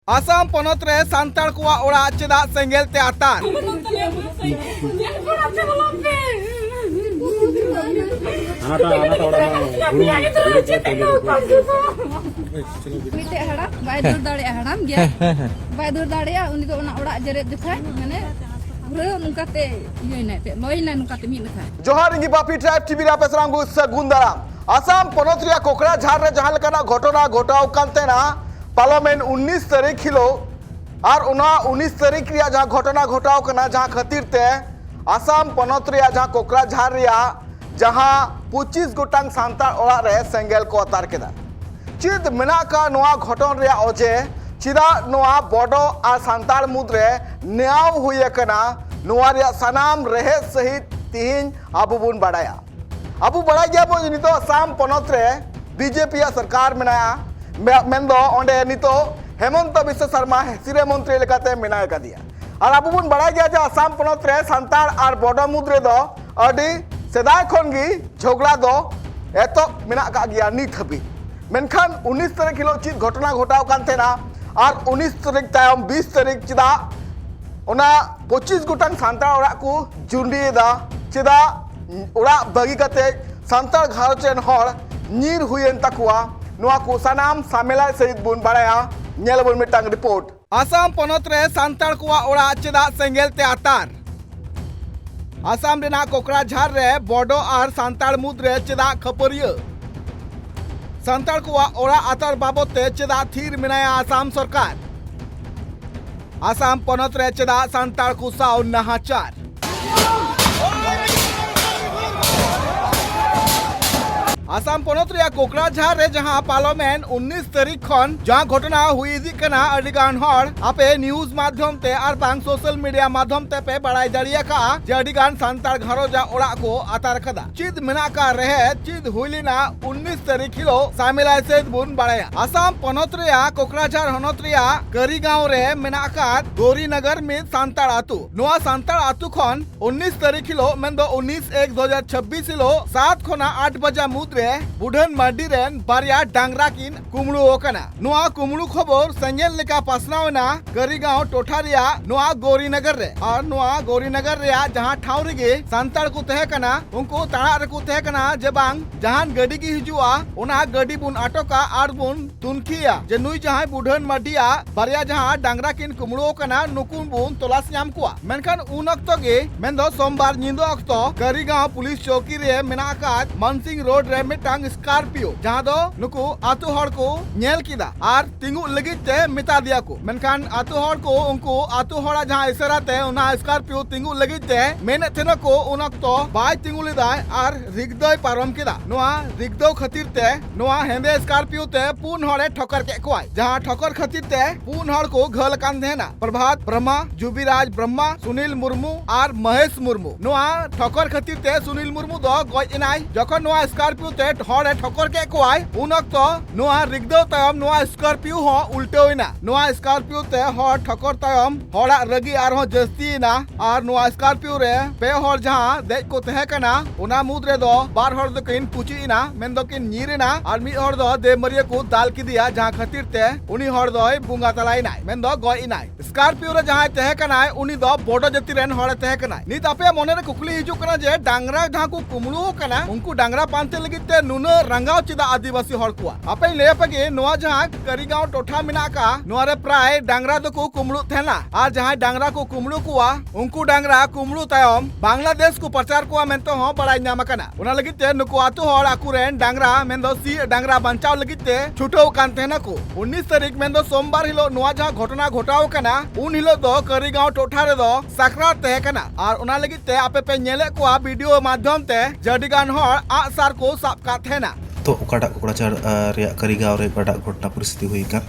आसाम पनत रे सांतार कुआ ओड़ा चेदा सेंगेल ते आतार ᱢᱤᱫᱴᱮᱡ ᱦᱟᱲᱟᱢ ᱵᱟᱭ ᱫᱩᱨ ᱫᱟᱲᱮᱭᱟᱜᱼᱟ ᱦᱟᱲᱟᱢ ᱜᱮᱭᱟ ᱵᱟᱭ ᱫᱩᱨ ᱫᱟᱲᱮᱭᱟᱜᱼᱟ ᱩᱱᱤ ᱫᱚ ᱚᱱᱟ ᱚᱲᱟᱜ ᱡᱮᱨᱮᱫ ᱡᱚᱠᱷᱟᱡ ᱢᱟᱱᱮ ᱯᱩᱨᱟᱹ ᱱᱚᱝᱠᱟᱛᱮ ᱤᱭᱟᱹᱭᱱᱟ ᱛᱮ ᱞᱚᱭᱱᱟ ᱱᱚᱝᱠᱟᱛᱮ ᱢᱤᱫ ᱞᱮᱠᱷᱟ जोहार इंगी बापी ट्राइब टीवी रा पेसराम गु सगुन दाराम आसाम पनत रे कोकरा झार रे जहां लेकाना घटना घटाव कानतेना पार्लियामेंट 19 तारीख हिलो और उना 19 तारीख रे जहां घटना घटाव कना जहां खातिर ते आसाम पनत रे जहां कोकरा झार रे जहां 25 गोटांग सांतार ओड़ा रे सेंगेल को अतार केदा चिद मेना का नोआ घटन रे ओजे चिदा नोआ बडो आ सांतार मुद्रे न्याव हुए कना नोआ रे सनाम रहे सहित तीन अबु बुन बड़ाया अबु बड़ा गया बो नितो आसाम पनत रे बीजेपी सरकार मेनाया मेंदो ओंडे नितो हेमंत बिश्व शर्मा सिरे मंत्री लेकाते मेनाय कदिया और अबु बुन बड़ा गया जे आसाम पनत रे सांतार और बडो मुद्रे दो अडी सेदाय खनगी झगड़ा दो एतो मेना का गया नित हबी मेनखान 19 तारीख हिलो चित घटना घटाव कानतेना और 19 तारीख तायम 20 तारीख चिदा ओना 25 गोटांग सांतार ओड़ा को जुंडीदा चिदा ओड़ा बगी कते सांतार घारचेन हर नीर हुएन तकुआ नोआ को सनाम सामेला सहित बुन बड़ाया नेल बुन मिटांग रिपोर्ट आसाम पनत रे सांतार कुआ ओड़ा चिदा सेंगेल ते आतार आसाम रेना कोकरा झार रे बडो और सांतार मुद्रे चिदा खपरिया सांतार कुआ ओड़ा आतार बाबते चिदा थीर मिनाया आसाम सरकार आसाम पनत रे चेदा सांतार कुसाव नाहाचार आसाम पनत रे कोकराझार रे जहां पार्लियामेंट 19 तारीख खन जहां घटना हुई इदी कना अडिगान हर आपे न्यूज माध्यम ते और बांग सोशल मीडिया माध्यम ते पे बड़ाई दड़िया का जे अडिगान सांतार घरो जा ओड़ा को आतार कदा चिद मेना का रहे चिद हुइलिना 19 तारीख हिलो सामिलाय से बुन बड़ाया आसाम पनत रे कोकराझार हनत रे करी गांव रे मेना का गोरी नगर में सांतार आतु नोआ सांतार आतु खन 19 तारीख हिलो मेंदो 19/1/2026 हिलो 7 खना 8 बजा मुद्रे बुढ़न मार्डी रेन बारिया डांगरा किन कुमड़ू ओकना नोआ कुमड़ू खबर संगेल लेका पासनावना करीगांव टोठारिया नोआ गौरीनगर रे और नोआ गौरीनगर रे जहां ठाव रेगे सांतार को तहे कना उनको ताड़ा रे को तहे कना जे बांग जहान गडी की हिजुआ ओना गडी बुन आटोका आर बुन तुनखिया जे नुई जहां बुढ़न मार्डिया बारिया जहां डांगरा किन कुमड़ू ओकना नुकुन बुन तलाश न्याम कुआ मेनखान उन अक्तो गे मेंदो सोमवार निंदो अक्तो करीगांव पुलिस चौकी रे मेनाकात मानसिंग रोड रे मिटांग स्कॉर्पियो जहां दो नुकु आतु हड़ को नेल किदा आर तिंगु लगित ते मिता दिया को मेनखान आतु हड़ को उनको आतु हड़ा जहां इशारा ते उना स्कॉर्पियो तिंगु लगित ते मेने थेनो को उन अक्तो बाय तिंगु लिदाय आर रिगदय पारम किदा नोआ रिगदो खातिर ते नोआ हेंदे स्कॉर्पियो ते पून हड़े ठोकर के कोय जहां ठोकर खातिर ते पून हड़ को घल कान देना प्रभात ब्रह्मा जुबिराज ब्रह्मा सुनील मुर्मू आर महेश मुर्मू नोआ ठोकर खातिर ते सुनील मुर्मू दो गय इनाय जखन नोआ स्कॉर्पियो ते हड़े ठोकर के कोय उन अक्तो नोआ रिगदो तायम नोआ स्कॉर्पियो हो उल्टेना नोआ स्कॉर्पियो ते हड़ ठोकर तायम हड़ा रगी आर हो जस्तीना आर नोआ स्कॉर्पियो रे पे हड़ जहां देख को तहे कना उना मुद रे दो बार हड़ दो किन पुचीना मेन दो किन नीरेना आर मी हड़ दो दे मरिया को दाल की दिया जहां खातिर ते उनी हड़ दो बुंगा तलाइना मेन दो गय इनाय स्कॉर्पियो रे जहां तहे कना उनी दो बडो जति रेन हड़ तहे कना नित आपे मने रे कुकली हिजु कना जे डांगरा जहां को कुमड़ू कना उनको डांगरा पानते लगी ते नुनो रंगाव चिदा आदिवासी हड़ कुआ आपे ले पगे नोआ जहां करीगांव टोठा मिना का नोआ रे प्राय डांगरा दो को कुमड़ू थेना आर जहां डांगरा को कुमड़ू कुआ उनको डांगरा कुमड़ू तायम बांग्लादेश को प्रचार कुआ मेनतो हो बड़ाई नाम कना उना लगी ते नुको आतु हड़ आकुरेन डांगरा मेंदो सी डांगरा बंचाव लगी ते छुटो कान थेना को 19 तारीख मेंदो सोमवार हिलो नोआ जहां घटना घटाव कना उन हिलो दो करीगांव टोठा रे दो साकरात तहे कना आर उना लगी ते आपे पे नेले कुआ वीडियो माध्यम ते जडिगान हड़ आसार को साब का थेना तो ओकाटा कोकराझार रे करीगांव रे ओकाटा घटना परिस्थिति हुई का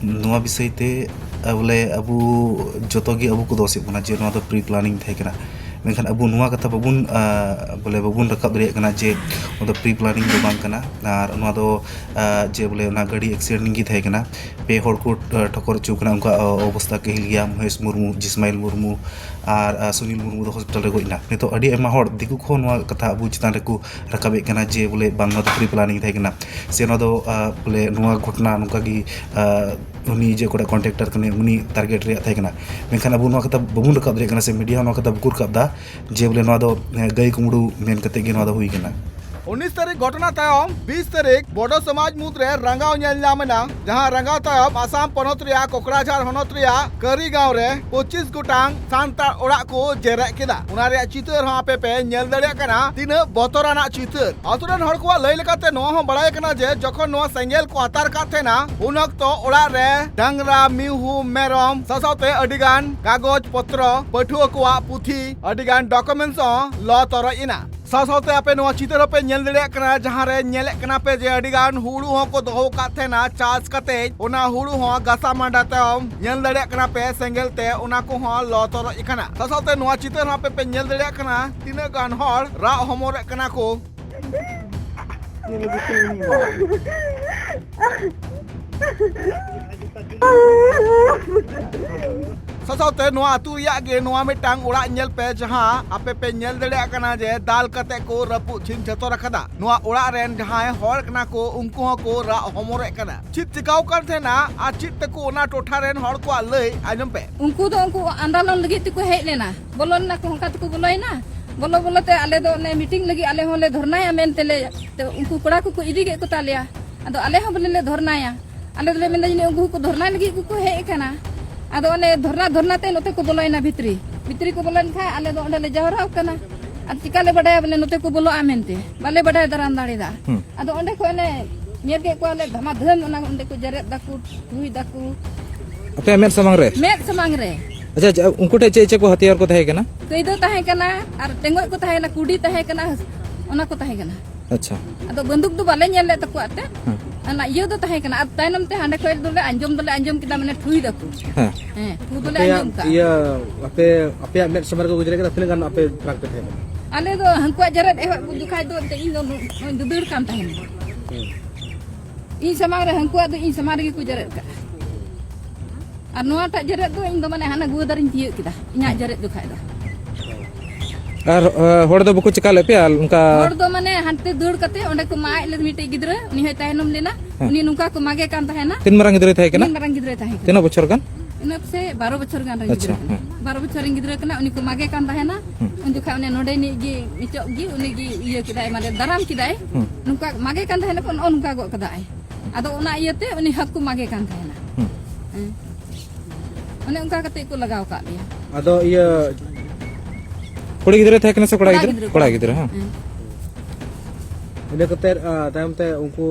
नोआ विषय ते बोले अबू जोतोगी अबू को दोषी बना जे नोआ तो प्री प्लानिंग थे कना मेखान अबू नोआ कथा बाबुन बोले बाबुन रकब दरे कना जे ओदो प्री प्लानिंग दो बांग कना आर नोआ दो जे बोले ना गाड़ी एक्सीडेंट गी थे कना पे हड़ को ठोकर चु कना उनका अवस्था के हिलिया महेश मुर्मू जिस्माइल मुर्मू और सुनील मुर्मू दो हॉस्पिटल रे गोइना नितो अडी एमा हड़ दिकु खो नोआ कथा अबू चितान रे को रकबे कना जे बोले बांग दो प्री प्लानिंग थे कना से नोआ दो बोले नोआ घटना नुका गी उनी जे कोड़ा कॉन्ट्रैक्टर कने उनी टारगेट रे थाई कना मेनखान अबु नवा कथा बबुन रकाब रे कना से मीडिया नवा कथा बकुर रकाब दा जे बोले नवा दो गई कुमड़ू मेन कते गे नवा दो हुई कना 19 तारीख घटना तायम 20 तारीख बड़ो समाज मुद्रे रंगाव नामेना जहां रंगाव तायम आसाम पनत रिया कोकराझार हनत रिया करी गांव रे 25 गोटांग सान्तार ओड़ा को जेरे केदा उना रे चितर हां पे नेल दड़िया कना तिना बतराना चितर आतुरन हड़ को लई लेकाते नो हो बड़ाय कना जे जखन नो सेंगेल को आतार काथेना उन वक्त ओड़ा रे डांगरा मिहु मेरम ससाते अडिगान कागज पत्र पठुआ को पुथी अडिगान डॉक्यूमेंट्स ल तरइना सासाते आपे नो चितर पे नेल दड़िया कना जहां रे नेले कना पे जे अडिगान हुड़ू हो को दोहो काथेना चार्ज कते ओना हुड़ू हो गसा मांडा तम नेल दड़िया कना पे सेंगेल ते ओना को हो ल तर इकना सासाते नो चितर हा पे नेल दड़िया कना तिना गान हर रा हमोरे कना को ससाते नो आतु या गे नो मिटांग ओड़ा नेल पे जहां आपे पे नेल दड़िया कना जे दाल कते को रपु छिन जतो रखदा नो ओड़ा रेन जहां हर कना को उनको को रा हमोरे कना चित चिकाव कर थे ना आ चित को ओना टोठा रेन हर को लई आजम पे उनको तो उनको आंदोलन लगी को हेज लेना बोलन ना को हंका को बोलैना बोलो बोलते आले दो ने मीटिंग लगी आले होले धरनाया मेनतेले तो उनको कोड़ा को इदी के को तालिया अदो आले हो बोले धरनाया आले दोले मेन जने उनको को धरना लगी को हेज कना अदो ने धरना ते नोते को बोलैना भितरी को बोलन खा आले दो ओंडे ले जहरा कना आ चिकाले बडाय बोले नोते को बोलो आमेनते बाले बडाय दरान दाड़ीदा अदो ओंडे को ने नेर के को आले धमा धन ओना ओंडे को जरेत दाकू तुई दाकू अपे मेट समंग रे अच्छा उनको टे चे को हथियार को थाहे कना कई दो ताहे कना और टेंगो को ताहे ना कुडी ताहे कना ओना को ताहे कना अच्छा अदो बंदूक दो बाले नेल ले तको आते अना यो दो ताहे कना तायनम ते हांडे खोल दोले अंजम किदा मने ठुई दकु हां ठु दोले अंजम का ये अपे मेट समर को गुजरे के तिन गान अपे ट्रक पे थे आले दो हंको जरत ए दुखाय दो ते इन दो दुदुर काम ताहे इन समार हंको दो इन समार की को जरत का और नोआ टा जरत दो इन दो माने हाना गुदरिन तिय किदा इना जरत दो खाय दो और होड़ दो बको चिका लेपे उनका होड़ दो माने हांते दूर कते ओंडे को माय ले मिटे गिदरा उनी है तायनम लेना उनी नुका को मागे कान ताहेना तीन मरंग गिदरे थाहे कना तीन मरंग गिदरे ताहे तीन बछर गान इन से 12 बछर गान रे गिदरा 12 बछर गिदरा कना उनी को मागे कान ताहेना उन जो खा उनी नोडे नि गी मिचो गी उनी गी इये किदाय माने दराम किदाय नुका मागे कान ताहेना कोन नुका गो कदाय आदो ओना इयते उनी हक को मागे कान ताहेना उनी उनका कते को लगाव का लिया अदो ये कोड़ी गिदरे थाहे कना से कोड़ा गिदरे हां इने कते तायम ते उनको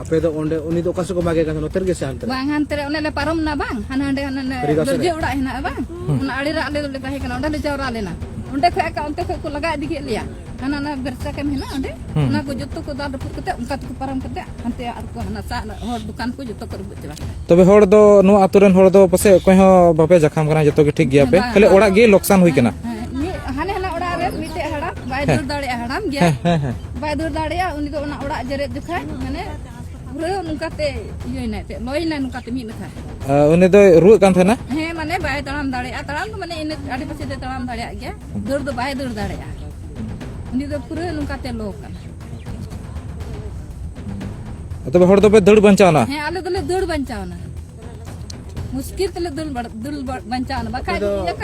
अपे दो ओंडे उनी दो कसो को मागे का नोतर के से अंतर बांग हांते ओने ले पारम ना बांग हांडे हाने दर्जे उड़ा हिना बांग उना आड़ी रा ले ताहे कना ओंडे ले जावरा लेना ओंडे खै का ओंते खै को लगा दिखे लिया हाना ना बेरसा के मेना ओंडे ना को जत्तो को दाद पुर कते उनका को पारम कते हांते आर को हाना सा हर दुकान को जत्तो कर बुचवा तबे होड़ दो नो आतुरन होड़ दो पसे कोई हो बापे जखम कना जत्तो के ठीक गया पे खाली ओड़ा गे नुकसान हुई कना हाने हाना ओड़ा रे मिटे हड़ा बाय दूर दाड़े हड़ाम गया बाय दूर दाड़े उनी दो ओना ओड़ा जरे दुखाय माने पुरे नुकाते इयो नाते लोई ना नुकाते मी नखा उनी दो रुक कान थना हे माने बाय तड़ाम दाड़े तड़ाम माने इन आड़ी पछे दे तड़ाम दाड़े गया दूर दो बाय दूर दाड़े उनी दो पुरे नुकाते लोक तबे होड़ दो पे दड़ बंचावना हे आले दोले दड़ बंचावना मुश्किल तले दड़ बंचावना बाका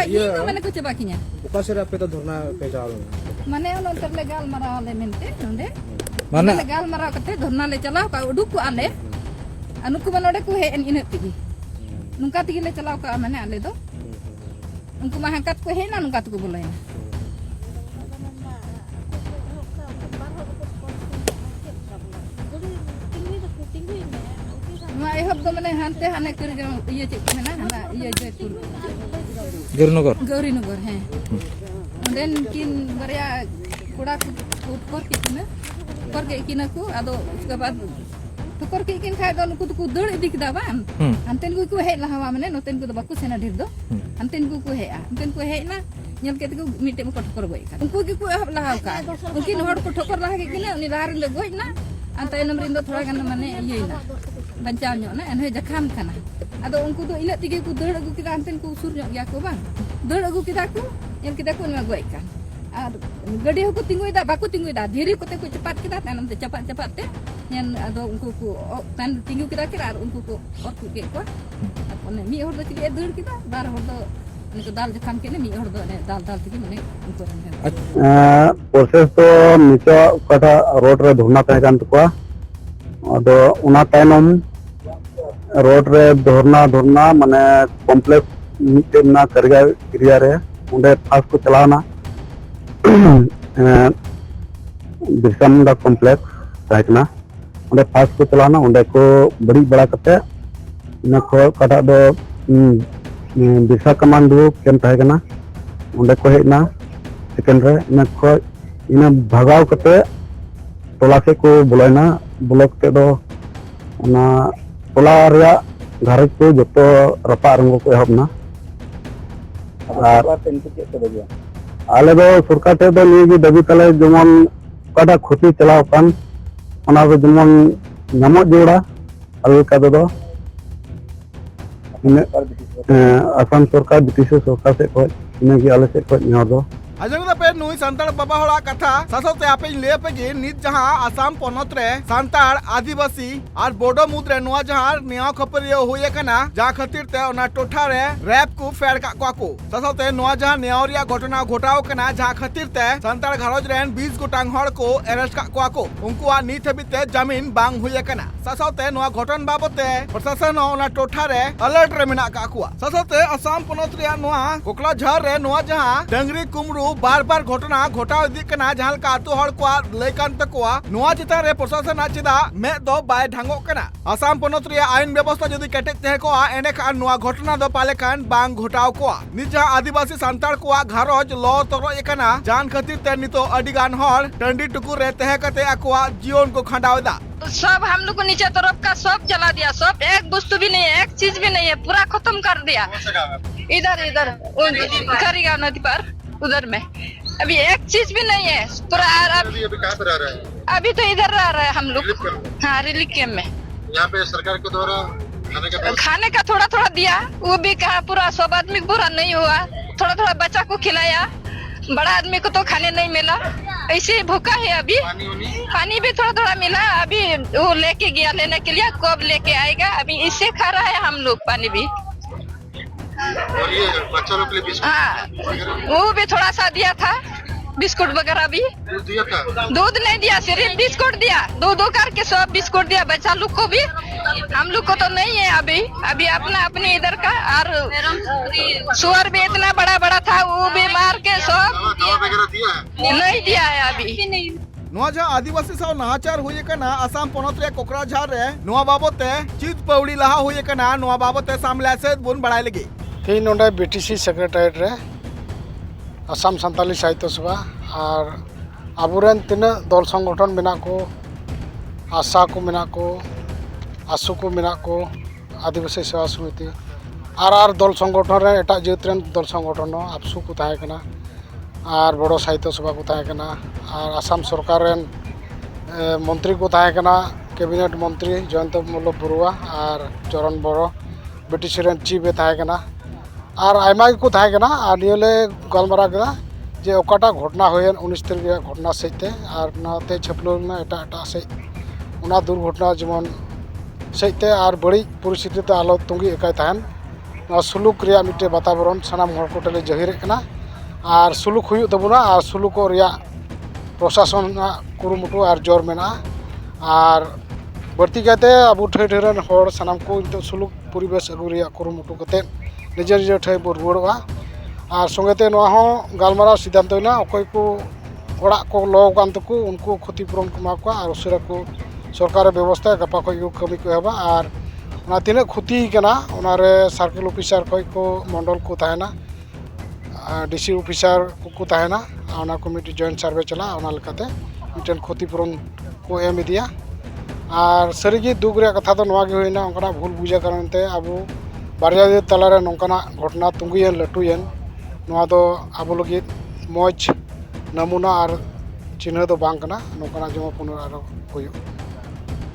ये माने कुछ बाकी न्या उकासरे अपे तो धरना पे जाओ माने उन तरले गाल मारा ले मेनते नोंडे माने गाल मारा कते धरना ले चलाव का उडुक को आले अनुकु बनोडे को हे इन तिगी नुका तिगी ले चलाव का माने आले दो उनको मा हंकात को हे ना नुका को बोलेना मा एहब दो माने हानते हाने कर ये चेक मेना हाना ये जयपुर गौरीनगर है देन किन बरिया कोड़ा को उठकर किना कर के किना को आदो उसके बाद ठोकर के किन खाय दो नुकु तो दड़ इदी किदा बान अंतेन को हे लहावा माने नोतेन को बाकु सेना ढेर दो अंतेन को हे अंतेन को हे ना नेल के को मिटे को ठोकर गई का उनको की को लहाव का उनकिन हड़ को ठोकर लहा के किना उनी लार ले गई ना अंते नमरिन दो थोड़ा गन माने ये ना बंचाव नो ना एने जखाम खाना आदो उनको तो इले तिगे को दड़ अगु किदा अंतेन को सुर गया को बान दड़ अगु किदा को नेल किदा को ना गई का और गाड़ी को तिंगुदा बाको तिंगुदा धीरे कोते को चपात किदा तानम ते चपात ते नेन आदो उनको को तान तिंगु किदा के और उनको को और को के को ओने मी हर दो चिले दड़ किदा बार हर दो उनको दाल जखान के ने मी हर दो ने दाल के मने उनको प्रोसेस तो नीचे कटा रोड रे धरना तहे कान तको आदो उना तायनम रोड रे धरना माने कॉम्प्लेक्स मिटे ना करगा एरिया रे उंडे पास को चलाना बिरसा मुंडा कॉम्प्लेक्स ताकना उंडे पास को चलाना उंडे को बड़ी बड़ा कते ina ko kata do bisa commando camp ताकना उंडे को हेना सेकेंड रे ina ko ina भगाव कते टोला से को बोलायना ब्लॉक ते दो ना टोला रिया घारज को जतो रपा रंगो को एहबना आले दो सरकार ते दो निगे दाबी तले जेमन कटा क्षति चलाव कान ओना दो जेमन नामो जोड़ा आले का दो असम सरकार ब्रिटिश सरकार से को इनगे आले से को नियो दो आजंग पे नुई संताड़ बाबा हड़ा कथा सासोते आपे ले पे गे नित जहां आसाम पनत रे संताड़ आदिवासी और बोडो मुद्रे नुआ जहां निया खपरियो होये कना जा खातिर ते ओना टोठा रे रैप को फेड़ का को सासोते नुआ जहां नियावरिया घटना घटाव कना जा खातिर ते संताड़ घरज रेन 20 गोटांग हड़ को अरेस्ट का को उनको आ नीत हबिते जमीन बांग होये कना सासोते नुआ घटन बाबते प्रशासन ओना टोठा रे अलर्ट रे मेना का को सासोते आसाम पनत रे नुआ कोकला झर रे नुआ जहां डंगरी कुमरू बार बार घटना घटाव इदी कना जहां का आतु हड़ को लेकान तकोआ नुआ चिता रे प्रशासन आचिदा मे दो बाय ढांगो कना आसाम पनत रे आईन व्यवस्था जदि केटेज तहे को एने खान नुआ घटना दो पाले खान बांग घटाव को निजा आदिवासी संताड़ को घरज लो तरो एकना जान खातिर ते नितो अडिगान हड़ टंडी टुकु रे तहे कते अकोआ जीवन को खंडावदा सब हम लोग को नीचे तरफ का सब जला दिया सब एक वस्तु भी नहीं है एक चीज भी नहीं है पूरा खत्म कर दिया इधर करीगांव नदी पर उधर में अभी एक चीज भी नहीं है पूरा अभी कहाँ पर रह रहे हैं अभी तो इधर रह रहे हैं हम लोग हाँ रिलीफ कैंप में यहाँ पे सरकार के द्वारा खाने का थोड़ा थोड़ा दिया वो भी कहा पूरा सब आदमी को पूरा नहीं हुआ थोड़ा थोड़ा बच्चा को खिलाया बड़ा आदमी को तो खाने नहीं मिला ऐसे भूखा है अभी पानी भी थोड़ा थोड़ा मिला अभी वो लेके गया लेने के लिए कब लेके आएगा अभी इससे खा रहा है हम लोग पानी भी और ये बच्चा लोग के लिए हाँ वो भी थोड़ा सा दिया था बिस्कुट वगैरह भी दिया था दूध नहीं दिया सिर्फ बिस्कुट दिया दो करके सब बिस्कुट दिया बच्चा लोग को भी हम लोग को तो नहीं है अभी अपना अपने इधर का और सुअर भी इतना बड़ा बड़ा था वो भी मार के सब दवा वगैरह दिया है नहीं दिया है अभी नुआ जहां आदिवासी साव नाचार हुए कना आसाम पनत रे कोकराझार रे नुआ बाबते चीज पौड़ी लहा हुए कना नुआ बाबते सामला से बुन बढ़ाई लगी तीन नोडे बीटीसी सेक्रेटारिएट रे आसाम सान्ताली साहित्य सभा और आबुरेन तीना दल संगठन मेना को आशा को मेना को आसु को मेना को आदिवासी सेवा समिति और दल संगठन रे एटा जेतरेन दल संगठन आपसु को ताहे कना और बड़ो साहित्य सभा को ताहे कना और आसाम सरकार रेन मंत्री को ताहे कना कैबिनेट मंत्री जयंत मल्ल बरुआ और चरण बड़ो ब्रिटिश रेन चीफ ताहे कना और आयमा को ताहे कना और नियले गलमारा कदा जे ओकाटा घटना होयन 19 तारीख घटना सेते और नाते छपलोना एटा से उना दुर्घटना जेमन सेते और बड़ी परिस्थिति ते आलो तुंगी एकाय ताहन सुलुक रिया मिटे वातावरण सानाम हर को टेले जहिर कना और सुलुक हुयु तबुना और सुलुक रिया प्रशासन कुरुमुटु और जोर मेना और बढ़ती कहते अब ठेरन हर सानाम को तो सुलुक परिवेश अगु रिया कुरुमुटु कते निजे निजे ठे रुआड़ा और संगेते गलमारा सिद्धांतना अकय को ओड़ा को लो कान तको उनको क्षतिपूरण को एमा और उसरा को सरकार व्यवस्था गपा को कमी को हेबा और ना तीना क्षति कना उनारे सर्कल ऑफिसर को मंडल को ताहेना डीसी ऑफिसर को ताहेना और कमिटी जॉइंट सर्वे चला मिटन क्षतिपूरण को एम दिया और सारी दुख रे कथा तो होना उनका भूल बुझा कारण ते अब बारजा तलारे नौकाना घटना तुंगीन लटुयन अब लगे मौज नमूना और चिन्ह तो बांग कना नौकाना जमा पुनः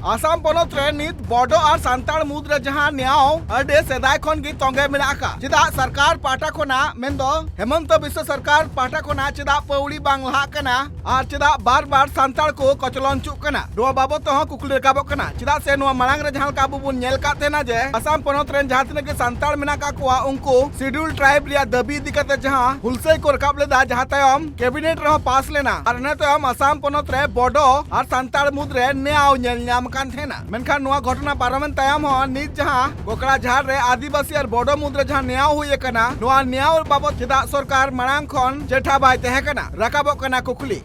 आसाम पोनोत रे नित बॉडो और सांताल मुद रे जहां न्याय अडे सेदाय खन गी तोंगे मेना का चिदा सरकार पाटा खोना मेंदो हेमंत बिस्व सरकार पाटा खोना चिदा पौड़ी बांग लहा कना और चिदा बार बार सांताल को कचलन चुक कना नो बाबत तो कुकुल रकाबो कना चिदा से नो मांग रे जहां काबू बुन नेल का तेना जे आसाम पोनोत रे जहां तिना के सांताल मेना का कोआ उनको शेड्यूल ट्राइब रिया दबी दिकते जहां हुलसई को रकाब लेदा जहां तयम कैबिनेट रे पास लेना और ने तयम आसाम पोनोत रे बॉडो और सांताल मुद रे न्याय नेल नाम कान थेना मेनखान नुआ घटना पारमेंट तयम हो नित जहां कोकराझार रे आदिवासी और बॉडो मुद रे जहां न्याय हुई कना नुआ न्याय बाबत चिदा सरकार मांग खन जेठा बाय तहे कना रकाबो कना कुकुली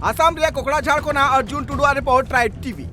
आसाम रे कोकराझार कोना अर्जुन टुडुआ रिपोर्ट ट्राइब टीवी।